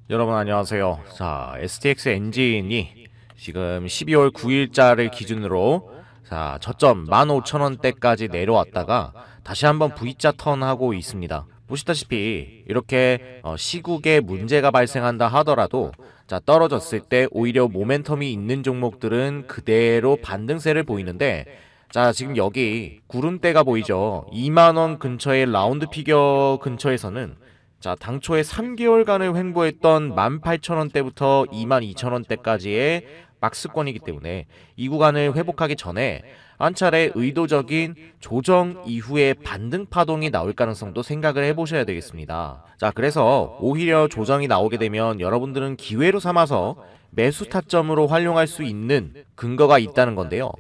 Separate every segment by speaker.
Speaker 1: 여러분 안녕하세요. 자, STX 엔진이 지금 12월 9일자를 기준으로 저점 15,000원대까지 내려왔다가 다시 한번 V자 턴하고 있습니다. 보시다시피 이렇게 시국에 문제가 발생한다 하더라도 떨어졌을 때 오히려 모멘텀이 있는 종목들은 그대로 반등세를 보이는데, 지금 여기 구름대가 보이죠? 2만원 근처의 라운드 피겨 근처에서는 당초에 3개월간을 횡보했던 18,000원대부터 22,000원대까지의 박스권이기 때문에 이 구간을 회복하기 전에 한 차례 의도적인 조정 이후에 반등 파동이 나올 가능성도 생각을 해보셔야 되겠습니다. 그래서 오히려 조정이 나오게 되면 여러분들은 기회로 삼아서 매수 타점으로 활용할 수 있는 근거가 있다는 건데요.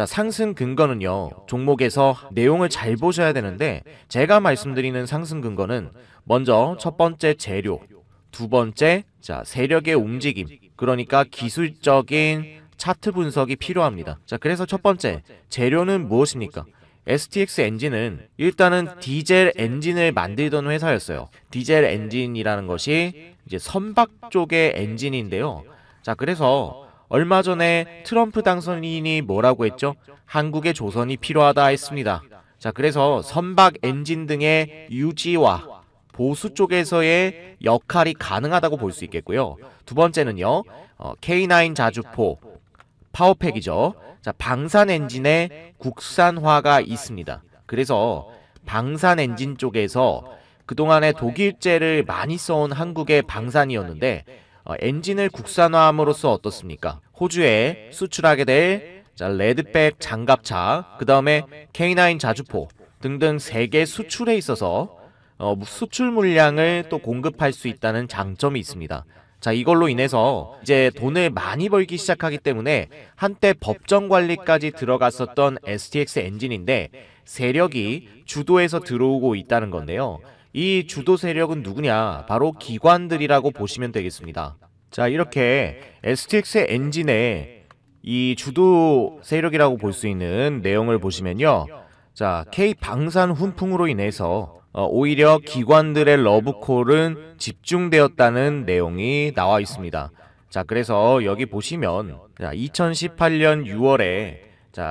Speaker 1: 상승 근거는요, 종목에서 내용을 잘 보셔야 되는데, 제가 말씀드리는 상승 근거는 먼저 첫 번째 재료, 두 번째 세력의 움직임, 그러니까 기술적인 차트 분석이 필요합니다. 그래서 첫 번째 재료는 무엇입니까? STX 엔진은 일단은 디젤 엔진을 만들던 회사였어요. 디젤 엔진이라는 것이 이제 선박 쪽의 엔진인데요. 그래서 얼마 전에 트럼프 당선인이 뭐라고 했죠? 한국의 조선이 필요하다 했습니다. 그래서 선박 엔진 등의 유지와 보수 쪽에서의 역할이 가능하다고 볼 수 있겠고요. 두 번째는요, K9 자주포 파워팩이죠. 방산 엔진의 국산화가 있습니다. 그래서 방산 엔진 쪽에서 그동안에 독일제를 많이 써온 한국의 방산이었는데, 엔진을 국산화함으로써 어떻습니까? 호주에 수출하게 될 레드백 장갑차, 그 다음에 K9 자주포 등등 세계 수출에 있어서 수출 물량을 또 공급할 수 있다는 장점이 있습니다. 이걸로 인해서 이제 돈을 많이 벌기 시작하기 때문에 한때 법정 관리까지 들어갔었던 STX 엔진인데, 세력이 주도해서 들어오고 있다는 건데요. 이 주도 세력은 누구냐? 바로 기관들이라고 보시면 되겠습니다. 이렇게 STX 엔진의 이 주도 세력이라고 볼 수 있는 내용을 보시면요. K 방산 훈풍으로 인해서 오히려 기관들의 러브콜은 집중되었다는 내용이 나와 있습니다. 그래서 여기 보시면 2018년 6월에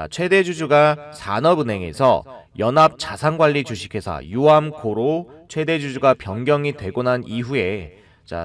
Speaker 1: 최대 주주가 산업은행에서 연합자산관리 주식회사 유암코로 최대 주주가 변경이 되고 난 이후에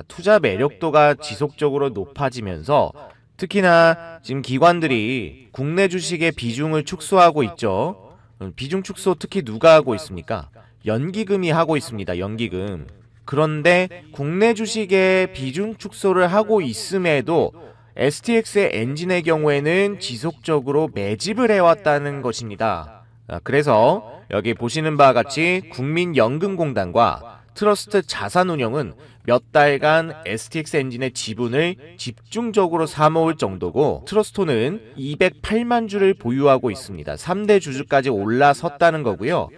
Speaker 1: 투자 매력도가 지속적으로 높아지면서, 특히나 지금 기관들이 국내 주식의 비중을 축소하고 있죠. 비중 축소 특히 누가 하고 있습니까? 연기금이 하고 있습니다. 연기금. 그런데 국내 주식의 비중 축소를 하고 있음에도 STX의 엔진의 경우에는 지속적으로 매집을 해왔다는 것입니다. 그래서 여기 보시는 바와 같이 국민연금공단과 트러스트 자산운용은 몇 달간 STX 엔진의 지분을 집중적으로 사모을 정도고, 트러스토는 208만 주를 보유하고 있습니다. 3대 주주까지 올라섰다는 거고요.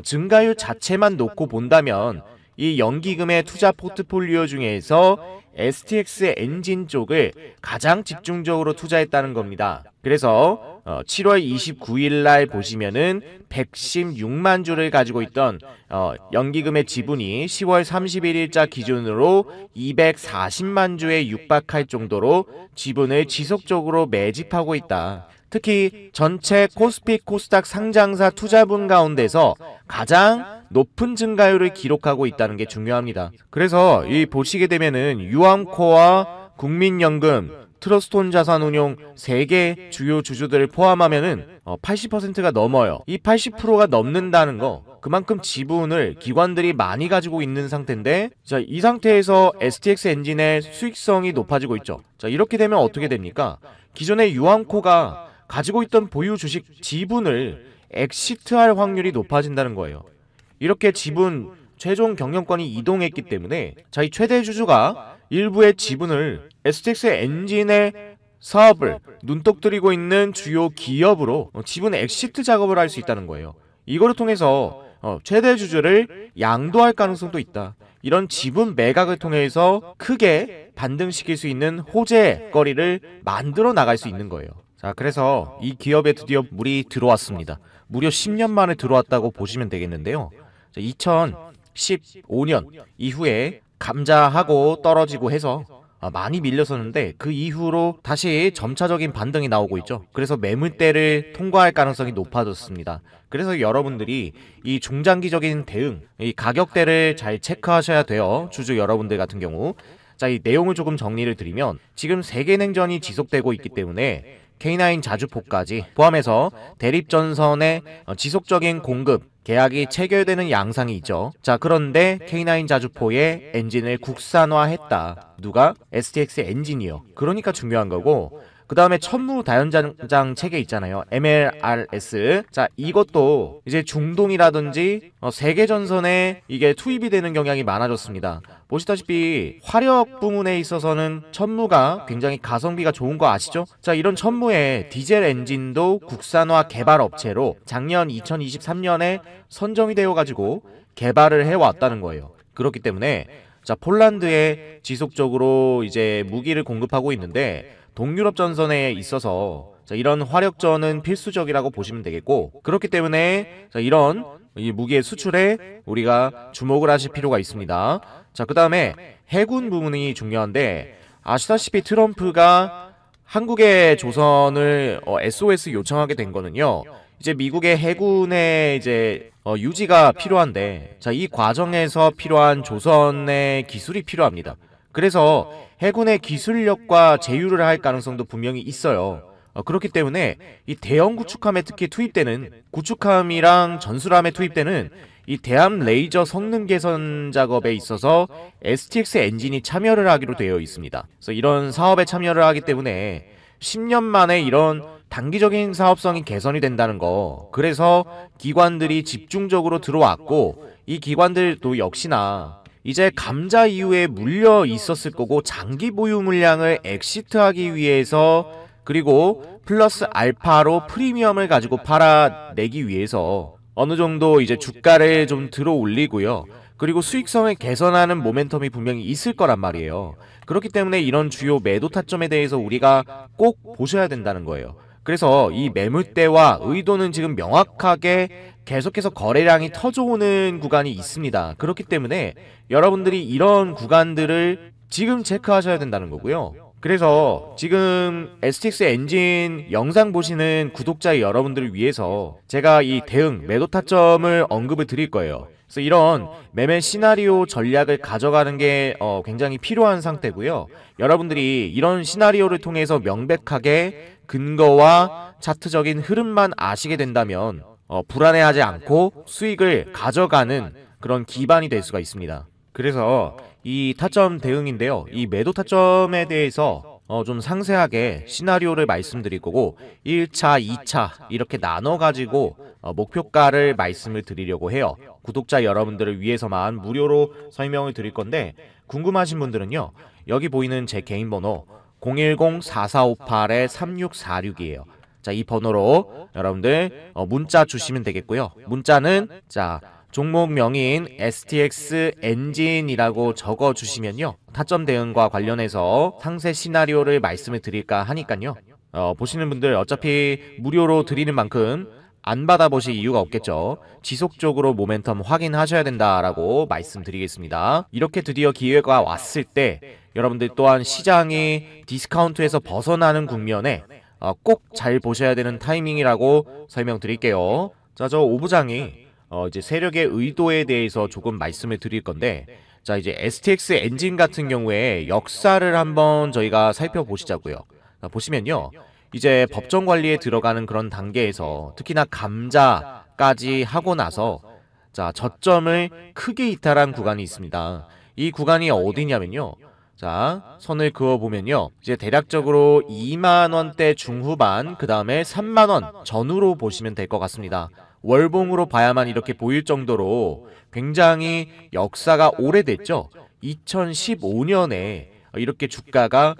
Speaker 1: 증가율 자체만 놓고 본다면 이 연기금의 투자 포트폴리오 중에서 STX 엔진 쪽을 가장 집중적으로 투자했다는 겁니다. 그래서 7월 29일 날 보시면은 116만 주를 가지고 있던 연기금의 지분이 10월 31일자 기준으로 240만 주에 육박할 정도로 지분을 지속적으로 매집하고 있다. 특히 전체 코스피 코스닥 상장사 투자분 가운데서 가장 높은 증가율을 기록하고 있다는 게 중요합니다. 그래서 이 보시게 되면은 유암코와 국민연금, 트러스톤 자산운용 3개 주요 주주들을 포함하면은 80%가 넘어요. 이 80%가 넘는다는 거, 그만큼 지분을 기관들이 많이 가지고 있는 상태인데, 이 상태에서 STX 엔진의 수익성이 높아지고 있죠. 이렇게 되면 어떻게 됩니까? 기존의 유암코가 가지고 있던 보유 주식 지분을 엑시트할 확률이 높아진다는 거예요. 이렇게 지분 최종 경영권이 이동했기 때문에 이 최대 주주가 일부의 지분을 STX 엔진의 사업을 눈독 들이고 있는 주요 기업으로 지분 엑시트 작업을 할 수 있다는 거예요. 이거를 통해서 최대 주주를 양도할 가능성도 있다. 이런 지분 매각을 통해서 크게 반등시킬 수 있는 호재거리를 만들어 나갈 수 있는 거예요. 그래서 이 기업에 드디어 물이 들어왔습니다. 무려 10년 만에 들어왔다고 보시면 되겠는데요. 2015년 이후에 감자하고 떨어지고 해서 많이 밀렸었는데 그 이후로 다시 점차적인 반등이 나오고 있죠. 그래서 매물대를 통과할 가능성이 높아졌습니다. 그래서 여러분들이 이 중장기적인 대응, 이 가격대를 잘 체크하셔야 돼요. 주주 여러분들 같은 경우. 자, 이 내용을 조금 정리를 드리면 지금 세계 냉전이 지속되고 있기 때문에 K9 자주포까지 포함해서 대립전선의 지속적인 공급 계약이 체결되는 양상이 있죠. 자, 그런데 K9 자주포의 엔진을 국산화했다. 누가? STX 엔진이요. 그러니까 중요한 거고, 그 다음에 천무 다연장 체계 있잖아요. MLRS. 자, 이것도 이제 중동이라든지 세계 전선에 이게 투입이 되는 경향이 많아졌습니다. 보시다시피 화력 부문에 있어서는 천무가 굉장히 가성비가 좋은 거 아시죠? 자, 이런 천무의 디젤 엔진도 국산화 개발 업체로 작년 2023년에 선정이 되어 가지고 개발을 해왔다는 거예요. 그렇기 때문에 자, 폴란드에 지속적으로 이제 무기를 공급하고 있는데 동유럽 전선에 있어서 자, 이런 화력전은 필수적이라고 보시면 되겠고, 그렇기 때문에 자, 이런 이 무기의 수출에 우리가 주목을 하실 필요가 있습니다. 자, 그 다음에 해군 부분이 중요한데, 아시다시피 트럼프가 한국의 조선을 SOS 요청하게 된 거는요, 이제 미국의 해군의 이제 유지가 필요한데, 자, 이 과정에서 필요한 조선의 기술이 필요합니다. 그래서 해군의 기술력과 제휴를 할 가능성도 분명히 있어요. 그렇기 때문에 이 대형 구축함에 특히 투입되는 구축함이랑 전술함에 투입되는 이 대함 레이저 성능 개선 작업에 있어서 STX 엔진이 참여를 하기로 되어 있습니다. 그래서 이런 사업에 참여를 하기 때문에 10년 만에 이런 단기적인 사업성이 개선이 된다는 거. 그래서 기관들이 집중적으로 들어왔고, 이 기관들도 역시나 이제 감자 이후에 물려 있었을 거고 장기 보유 물량을 엑시트하기 위해서, 그리고 플러스 알파로 프리미엄을 가지고 팔아내기 위해서 어느 정도 이제 주가를 좀 들어 올리고요. 그리고 수익성을 개선하는 모멘텀이 분명히 있을 거란 말이에요. 그렇기 때문에 이런 주요 매도 타점에 대해서 우리가 꼭 보셔야 된다는 거예요. 그래서 이 매물대와 의도는 지금 명확하게 계속해서 거래량이 터져오는 구간이 있습니다. 그렇기 때문에 여러분들이 이런 구간들을 지금 체크하셔야 된다는 거고요. 그래서 지금 STX 엔진 영상 보시는 구독자 여러분들을 위해서 제가 이 대응 매도 타점을 언급을 드릴 거예요. 그래서 이런 매매 시나리오 전략을 가져가는 게 굉장히 필요한 상태고요. 여러분들이 이런 시나리오를 통해서 명백하게 근거와 차트적인 흐름만 아시게 된다면 불안해하지 않고 수익을 가져가는 그런 기반이 될 수가 있습니다. 그래서 이 타점 대응인데요. 이 매도 타점에 대해서 좀 상세하게 시나리오를 말씀드릴 거고 1차, 2차 이렇게 나눠가지고 목표가를 말씀을 드리려고 해요. 구독자 여러분들을 위해서만 무료로 설명을 드릴 건데 궁금하신 분들은요. 여기 보이는 제 개인 번호 010-4458-3646이에요. 자, 이 번호로 여러분들 문자 주시면 되겠고요. 문자는 자 종목명인 STX 엔진이라고 적어주시면요. 타점 대응과 관련해서 상세 시나리오를 말씀을 드릴까 하니까요. 보시는 분들 어차피 무료로 드리는 만큼 안 받아보실 이유가 없겠죠. 지속적으로 모멘텀 확인하셔야 된다라고 말씀드리겠습니다. 이렇게 드디어 기회가 왔을 때 여러분들 또한 시장이 디스카운트에서 벗어나는 국면에 꼭 잘 보셔야 되는 타이밍이라고 설명드릴게요. 자, 저 오부장이 이제 세력의 의도에 대해서 조금 말씀을 드릴 건데, 자, 이제 STX 엔진 같은 경우에 역사를 한번 저희가 살펴보시자고요. 자, 보시면요. 이제 법정 관리에 들어가는 그런 단계에서 특히나 감자까지 하고 나서 자, 저점을 크게 이탈한 구간이 있습니다. 이 구간이 어디냐면요. 자, 선을 그어보면요. 이제 대략적으로 2만원대 중후반, 그 다음에 3만원 전후로 보시면 될 것 같습니다. 월봉으로 봐야만 이렇게 보일 정도로 굉장히 역사가 오래됐죠. 2015년에 이렇게 주가가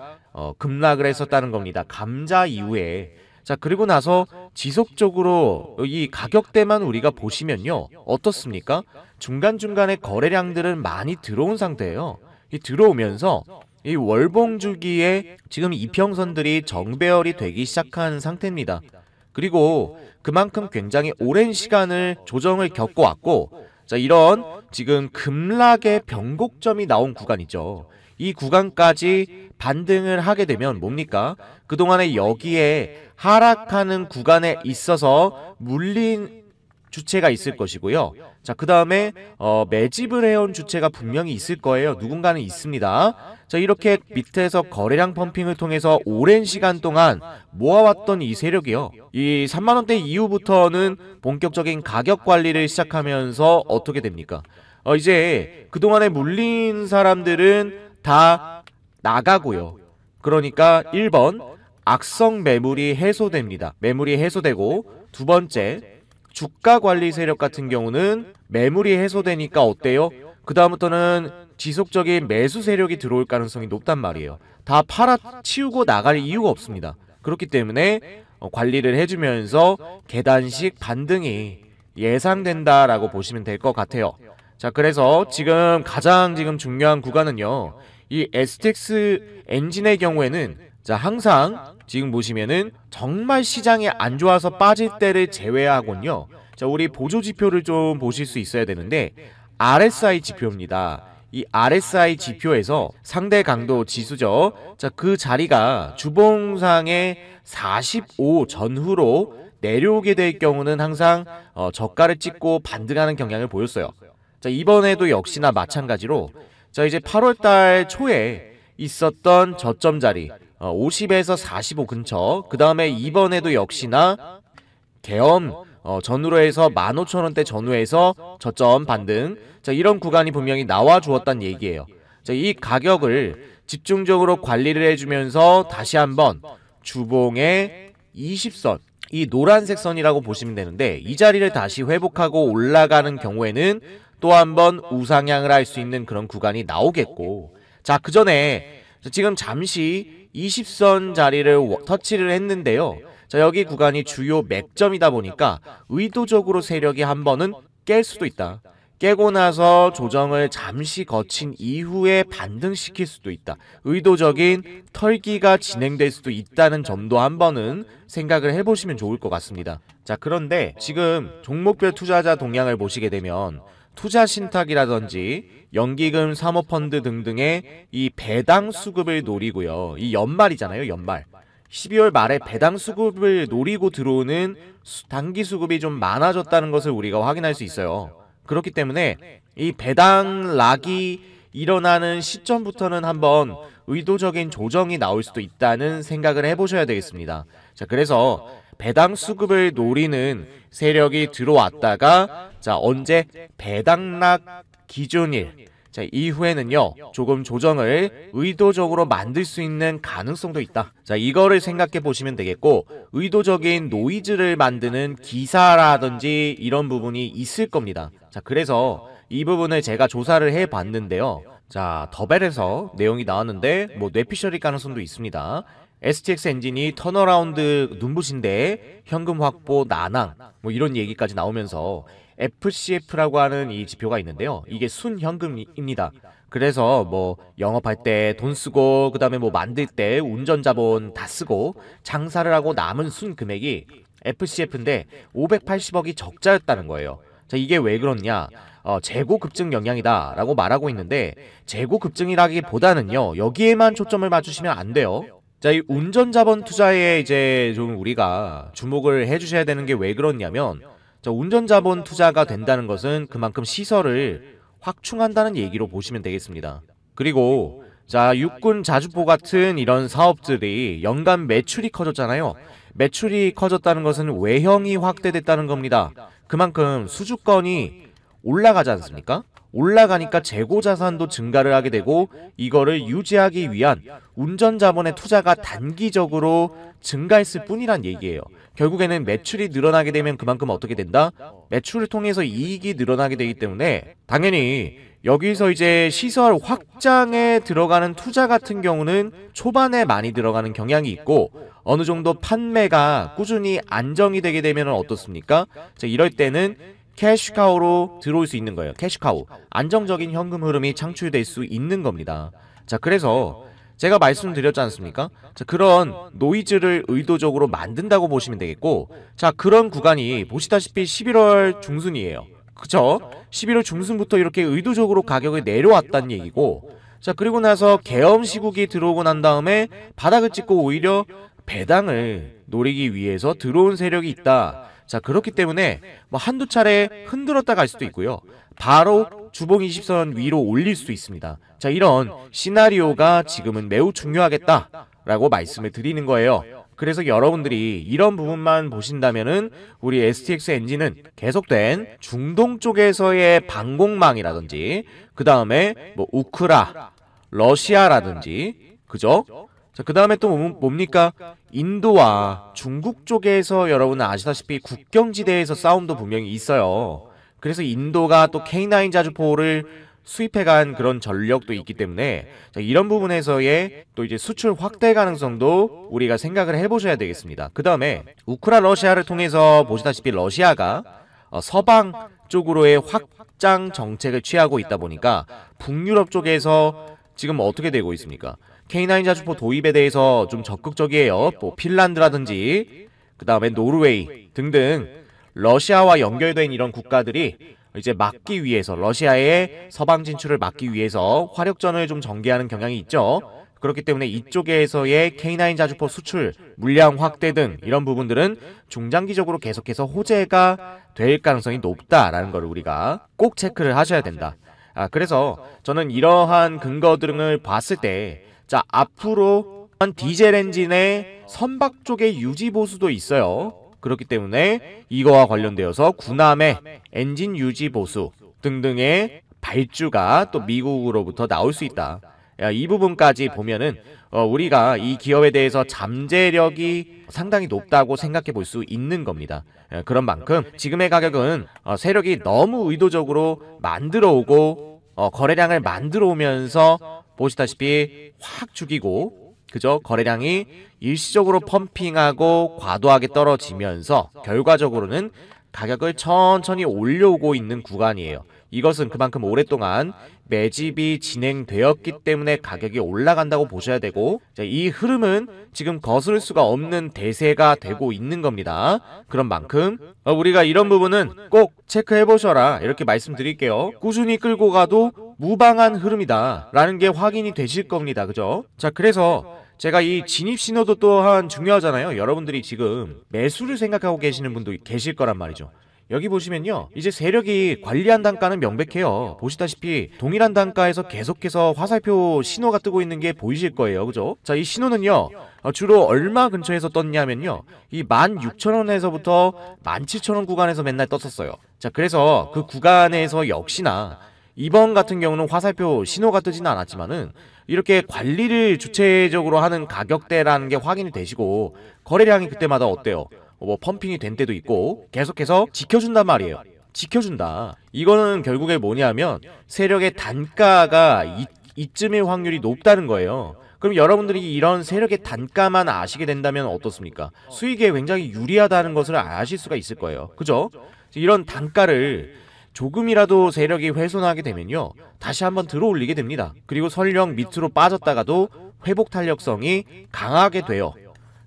Speaker 1: 급락을 했었다는 겁니다. 감자 이후에. 자, 그리고 나서 지속적으로 이 가격대만 우리가 보시면요. 어떻습니까? 중간중간에 거래량들은 많이 들어온 상태예요. 이 들어오면서 이 월봉 주기에 지금 이평선들이 정배열이 되기 시작한 상태입니다. 그리고 그만큼 굉장히 오랜 시간을 조정을 겪어왔고, 자, 이런 지금 급락의 변곡점이 나온 구간이죠. 이 구간까지 반등을 하게 되면 뭡니까? 그동안에 여기에 하락하는 구간에 있어서 물린 주체가 있을 것이고요. 자, 그 다음에 매집을 해온 주체가 분명히 있을 거예요. 누군가는 있습니다. 자, 이렇게 밑에서 거래량 펌핑을 통해서 오랜 시간 동안 모아왔던 이 세력이요, 이 3만원대 이후부터는 본격적인 가격 관리를 시작하면서 어떻게 됩니까? 이제 그동안에 물린 사람들은 다 나가고요. 그러니까 1번 악성 매물이 해소됩니다. 매물이 해소되고, 두 번째 주가 관리 세력 같은 경우는 매물이 해소되니까 어때요? 그 다음부터는 지속적인 매수 세력이 들어올 가능성이 높단 말이에요. 다 팔아치우고 나갈 이유가 없습니다. 그렇기 때문에 관리를 해주면서 계단식 반등이 예상된다라고 보시면 될 것 같아요. 자, 그래서 지금 가장 중요한 구간은요, 이 STX 엔진의 경우에는 자, 항상 지금 보시면은 정말 시장이 안 좋아서 빠질 때를 제외하곤요, 자, 우리 보조 지표를 좀 보실 수 있어야 되는데, RSI 지표입니다. 이 RSI 지표에서 상대 강도 지수죠. 자, 그 자리가 주봉상의 45 전후로 내려오게 될 경우는 항상 저가를 찍고 반등하는 경향을 보였어요. 자, 이번에도 역시나 마찬가지로, 자, 이제 8월달 초에 있었던 저점 자리 50에서 45 근처, 그 다음에 이번에도 역시나 계엄 전후로 해서 15,000원대 전후에서 저점 반등, 자, 이런 구간이 분명히 나와 주었단 얘기예요. 자, 이 가격을 집중적으로 관리를 해주면서 다시 한번 주봉의 20선, 이 노란색 선이라고 보시면 되는데, 이 자리를 다시 회복하고 올라가는 경우에는 또 한번 우상향을 할 수 있는 그런 구간이 나오겠고, 자, 그 전에 지금 잠시 20선 자리를 터치를 했는데요. 자, 여기 구간이 주요 맥점이다 보니까 의도적으로 세력이 한 번은 깰 수도 있다. 깨고 나서 조정을 잠시 거친 이후에 반등시킬 수도 있다. 의도적인 털기가 진행될 수도 있다는 점도 한 번은 생각을 해보시면 좋을 것 같습니다. 자, 그런데 지금 종목별 투자자 동향을 보시게 되면 투자신탁이라든지 연기금 사모펀드 등등의 이 배당 수급을 노리고요, 이 연말이잖아요, 연말 12월 말에 배당 수급을 노리고 들어오는 단기 수급이 좀 많아졌다는 것을 우리가 확인할 수 있어요. 그렇기 때문에 이 배당 락이 일어나는 시점부터는 한번 의도적인 조정이 나올 수도 있다는 생각을 해보셔야 되겠습니다. 자, 그래서 배당 수급을 노리는 세력이 들어왔다가, 자, 언제 배당락 기준일, 자, 이후에는요 조금 조정을 의도적으로 만들 수 있는 가능성도 있다. 자, 이거를 생각해 보시면 되겠고, 의도적인 노이즈를 만드는 기사라든지 이런 부분이 있을 겁니다. 자, 그래서 이 부분을 제가 조사를 해 봤는데요. 자, 더벨에서 내용이 나왔는데 뭐 뇌피셜일 가능성도 있습니다. STX 엔진이 턴어라운드 눈부신데 현금 확보 난항, 뭐 이런 얘기까지 나오면서 FCF라고 하는 이 지표가 있는데요. 이게 순현금입니다. 그래서 뭐 영업할 때 돈 쓰고, 그 다음에 뭐 만들 때 운전자본 다 쓰고 장사를 하고 남은 순 금액이 FCF인데 580억이 적자였다는 거예요. 자, 이게 왜 그렇냐? 재고 급증 영향이다 라고 말하고 있는데, 재고 급증이라기보다는요 여기에만 초점을 맞추시면 안 돼요. 자, 이 운전자본 투자에 이제 좀 우리가 주목을 해주셔야 되는 게 왜 그렇냐면, 자, 운전자본 투자가 된다는 것은 그만큼 시설을 확충한다는 얘기로 보시면 되겠습니다. 그리고 자, 육군 자주포 같은 이런 사업들이 연간 매출이 커졌잖아요. 매출이 커졌다는 것은 외형이 확대됐다는 겁니다. 그만큼 수주권이 올라가지 않습니까? 올라가니까 재고자산도 증가를 하게 되고, 이거를 유지하기 위한 운전자본의 투자가 단기적으로 증가했을 뿐이란 얘기예요. 결국에는 매출이 늘어나게 되면 그만큼 어떻게 된다? 매출을 통해서 이익이 늘어나게 되기 때문에 당연히 여기서 이제 시설 확장에 들어가는 투자 같은 경우는 초반에 많이 들어가는 경향이 있고, 어느 정도 판매가 꾸준히 안정이 되게 되면 어떻습니까? 자, 이럴 때는 캐시카우로 들어올 수 있는 거예요. 캐시카우. 안정적인 현금 흐름이 창출될 수 있는 겁니다. 자, 그래서 제가 말씀드렸지 않습니까? 자, 그런 노이즈를 의도적으로 만든다고 보시면 되겠고, 자, 그런 구간이 보시다시피 11월 중순이에요. 그죠? 11월 중순부터 이렇게 의도적으로 가격이 내려왔다는 얘기고, 자, 그리고 나서 계엄 시국이 들어오고 난 다음에 바닥을 찍고 오히려 배당을 노리기 위해서 들어온 세력이 있다. 자, 그렇기 때문에 뭐 한두 차례 흔들었다 갈 수도 있고요. 바로 주봉 20선 위로 올릴 수도 있습니다. 자, 이런 시나리오가 지금은 매우 중요하겠다라고 말씀을 드리는 거예요. 그래서 여러분들이 이런 부분만 보신다면은 우리 STX 엔진은 계속된 중동 쪽에서의 방공망이라든지 그 다음에 뭐 우크라, 러시아라든지 그죠? 자, 그 다음에 또 뭡니까? 인도와 중국 쪽에서 여러분은 아시다시피 국경지대에서 싸움도 분명히 있어요. 그래서 인도가 또 K9 자주포를 수입해간 그런 전력도 있기 때문에 자, 이런 부분에서의 또 이제 수출 확대 가능성도 우리가 생각을 해보셔야 되겠습니다. 그 다음에 우크라 러시아를 통해서 보시다시피 러시아가 서방 쪽으로의 확장 정책을 취하고 있다 보니까 북유럽 쪽에서 지금 어떻게 되고 있습니까? K9 자주포 도입에 대해서 좀 적극적이에요. 뭐 핀란드라든지 그 다음에 노르웨이 등등 러시아와 연결된 이런 국가들이 이제 막기 위해서 러시아의 서방 진출을 막기 위해서 화력전을 좀 전개하는 경향이 있죠. 그렇기 때문에 이쪽에서의 K9 자주포 수출, 물량 확대 등 이런 부분들은 중장기적으로 계속해서 호재가 될 가능성이 높다라는 걸 우리가 꼭 체크를 하셔야 된다. 그래서 저는 이러한 근거 등을 봤을 때 자, 앞으로 디젤 엔진의 선박 쪽의 유지 보수도 있어요. 그렇기 때문에 이거와 관련되어서 군함의 엔진 유지 보수 등등의 발주가 또 미국으로부터 나올 수 있다. 이 부분까지 보면은 우리가 이 기업에 대해서 잠재력이 상당히 높다고 생각해 볼 수 있는 겁니다. 그런 만큼 지금의 가격은 세력이 너무 의도적으로 만들어 오고 거래량을 만들어 오면서 보시다시피 확 죽이고 그죠? 거래량이 일시적으로 펌핑하고 과도하게 떨어지면서 결과적으로는 가격을 천천히 올려오고 있는 구간이에요. 이것은 그만큼 오랫동안 매집이 진행되었기 때문에 가격이 올라간다고 보셔야 되고 자, 이 흐름은 지금 거스를 수가 없는 대세가 되고 있는 겁니다. 그런 만큼 우리가 이런 부분은 꼭 체크해 보셔라 이렇게 말씀드릴게요. 꾸준히 끌고 가도 무방한 흐름이다 라는 게 확인이 되실 겁니다. 그죠? 자, 그래서 제가 이 진입 신호도 또한 중요하잖아요. 여러분들이 지금 매수를 생각하고 계시는 분도 계실 거란 말이죠. 여기 보시면요, 이제 세력이 관리한 단가는 명백해요. 보시다시피 동일한 단가에서 계속해서 화살표 신호가 뜨고 있는 게 보이실 거예요. 그죠? 자, 이 신호는요 주로 얼마 근처에서 떴냐면요, 이 16,000원에서부터 17,000원 구간에서 맨날 떴었어요. 자, 그래서 그 구간에서 역시나 이번 같은 경우는 화살표 신호가 뜨지는 않았지만은 이렇게 관리를 주체적으로 하는 가격대라는 게 확인이 되시고 거래량이 그때마다 어때요? 뭐 펌핑이 된 때도 있고 계속해서 지켜준단 말이에요. 지켜준다. 이거는 결국에 뭐냐면 세력의 단가가 이쯤일 확률이 높다는 거예요. 그럼 여러분들이 이런 세력의 단가만 아시게 된다면 어떻습니까? 수익에 굉장히 유리하다는 것을 아실 수가 있을 거예요. 그죠? 이런 단가를 조금이라도 세력이 훼손하게 되면요, 다시 한번 들어올리게 됩니다. 그리고 설령 밑으로 빠졌다가도 회복 탄력성이 강하게 돼요.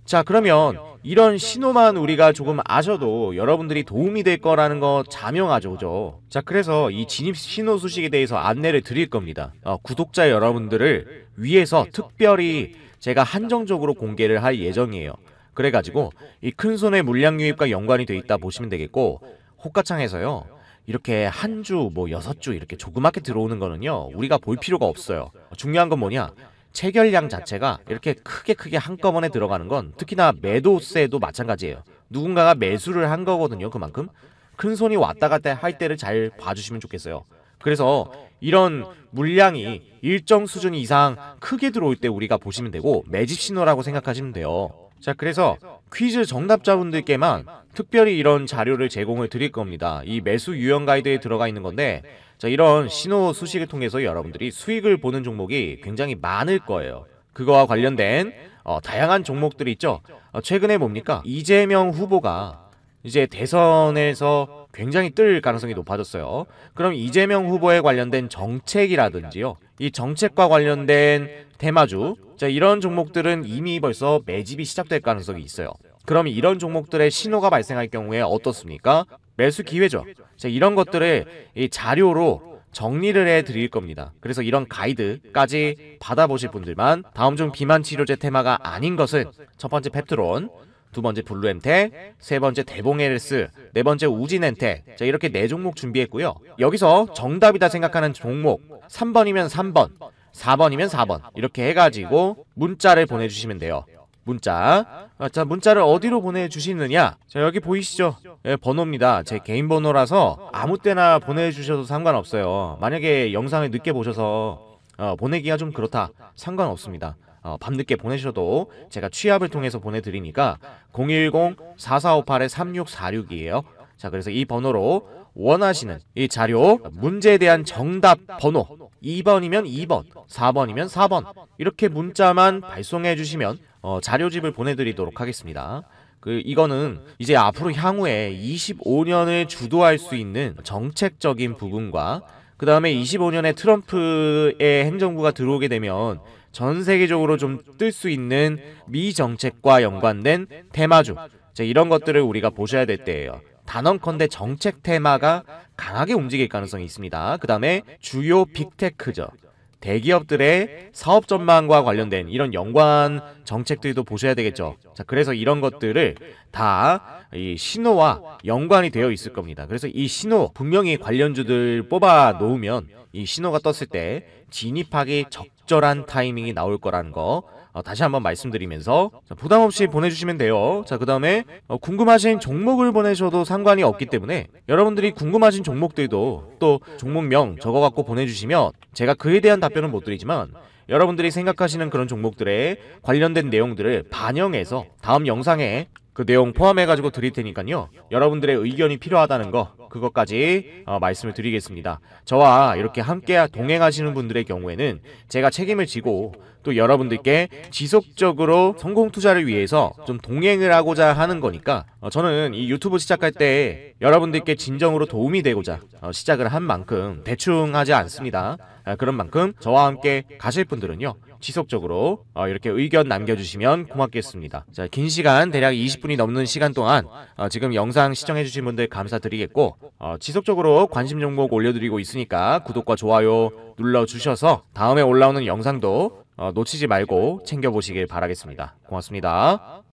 Speaker 1: 자, 그러면 이런 신호만 우리가 조금 아셔도 여러분들이 도움이 될 거라는 거 자명하죠. 그죠? 자, 그래서 이 진입 신호 수식에 대해서 안내를 드릴 겁니다. 구독자 여러분들을 위해서 특별히 제가 한정적으로 공개를 할 예정이에요. 그래가지고 이 큰손의 물량 유입과 연관이 돼 있다 보시면 되겠고, 호가창에서요 이렇게 한 주, 뭐 6주 이렇게 조그맣게 들어오는 거는요 우리가 볼 필요가 없어요. 중요한 건 뭐냐? 체결량 자체가 이렇게 크게 한꺼번에 들어가는 건 특히나 매도세도 마찬가지예요. 누군가가 매수를 한 거거든요. 그만큼 큰 손이 왔다 갔다 할 때를 잘 봐주시면 좋겠어요. 그래서 이런 물량이 일정 수준 이상 크게 들어올 때 우리가 보시면 되고 매집 신호라고 생각하시면 돼요. 자, 그래서 퀴즈 정답자분들께만 특별히 이런 자료를 제공을 드릴 겁니다. 이 매수 유형 가이드에 들어가 있는 건데, 자, 이런 신호 수식을 통해서 여러분들이 수익을 보는 종목이 굉장히 많을 거예요. 그거와 관련된 다양한 종목들이 있죠. 최근에 뭡니까? 이재명 후보가 이제 대선에서 굉장히 뜰 가능성이 높아졌어요. 그럼 이재명 후보에 관련된 정책이라든지요, 이 정책과 관련된 테마주, 자, 이런 종목들은 이미 벌써 매집이 시작될 가능성이 있어요. 그럼 이런 종목들의 신호가 발생할 경우에 어떻습니까? 매수 기회죠. 자, 이런 것들을 이 자료로 정리를 해 드릴 겁니다. 그래서 이런 가이드까지 받아보실 분들만 다음 중 비만 치료제 테마가 아닌 것은 첫 번째 펩트론, 두 번째 블루엠텍, 세 번째 대봉에르스, 네 번째 우진엔텍. 자, 이렇게 네 종목 준비했고요. 여기서 정답이다 생각하는 종목 3번이면 3번, 4번이면 4번 이렇게 해가지고 문자를 보내주시면 돼요. 문자. 자, 문자를 어디로 보내주시느냐? 자, 여기 보이시죠? 예, 번호입니다. 제 개인 번호라서 아무 때나 보내주셔도 상관없어요. 만약에 영상을 늦게 보셔서 보내기가 좀 그렇다, 상관없습니다. 밤늦게 보내셔도 제가 취합을 통해서 보내드리니까 010-4458-3646이에요. 자, 그래서 이 번호로 원하시는 이 자료, 문제에 대한 정답 번호 2번이면 2번, 4번이면 4번 이렇게 문자만 발송해 주시면 자료집을 보내드리도록 하겠습니다. 이거는 이제 앞으로 향후에 25년을 주도할 수 있는 정책적인 부분과 그 다음에 25년에 트럼프의 행정부가 들어오게 되면 전 세계적으로 좀 뜰 수 있는 미 정책과 연관된 테마주, 자, 이런 것들을 우리가 보셔야 될 때예요. 단언컨대 정책 테마가 강하게 움직일 가능성이 있습니다. 그 다음에 주요 빅테크죠. 대기업들의 사업 전망과 관련된 이런 연관 정책들도 보셔야 되겠죠. 자, 그래서 이런 것들을 다 이 신호와 연관이 되어 있을 겁니다. 그래서 이 신호 분명히 관련주들 뽑아 놓으면 이 신호가 떴을 때 진입하기 적절한 타이밍이 나올 거라는 거 다시 한번 말씀드리면서 부담 없이 보내주시면 돼요. 자, 그 다음에 궁금하신 종목을 보내셔도 상관이 없기 때문에 여러분들이 궁금하신 종목들도 또 종목명 적어갖고 보내주시면 제가 그에 대한 답변은 못 드리지만 여러분들이 생각하시는 그런 종목들에 관련된 내용들을 반영해서 다음 영상에 그 내용 포함해가지고 드릴 테니까요. 여러분들의 의견이 필요하다는 거, 그것까지 말씀을 드리겠습니다. 저와 이렇게 함께 동행하시는 분들의 경우에는 제가 책임을 지고 또 여러분들께 지속적으로 성공 투자를 위해서 좀 동행을 하고자 하는 거니까 저는 이 유튜브 시작할 때 여러분들께 진정으로 도움이 되고자 시작을 한 만큼 대충 하지 않습니다. 그런 만큼 저와 함께 가실 분들은요, 지속적으로 이렇게 의견 남겨주시면 고맙겠습니다. 자, 긴 시간, 대략 20분이 넘는 시간 동안 지금 영상 시청해주신 분들 감사드리겠고 지속적으로 관심 종목 올려드리고 있으니까 구독과 좋아요 눌러주셔서 다음에 올라오는 영상도 놓치지 말고 챙겨보시길 바라겠습니다. 고맙습니다.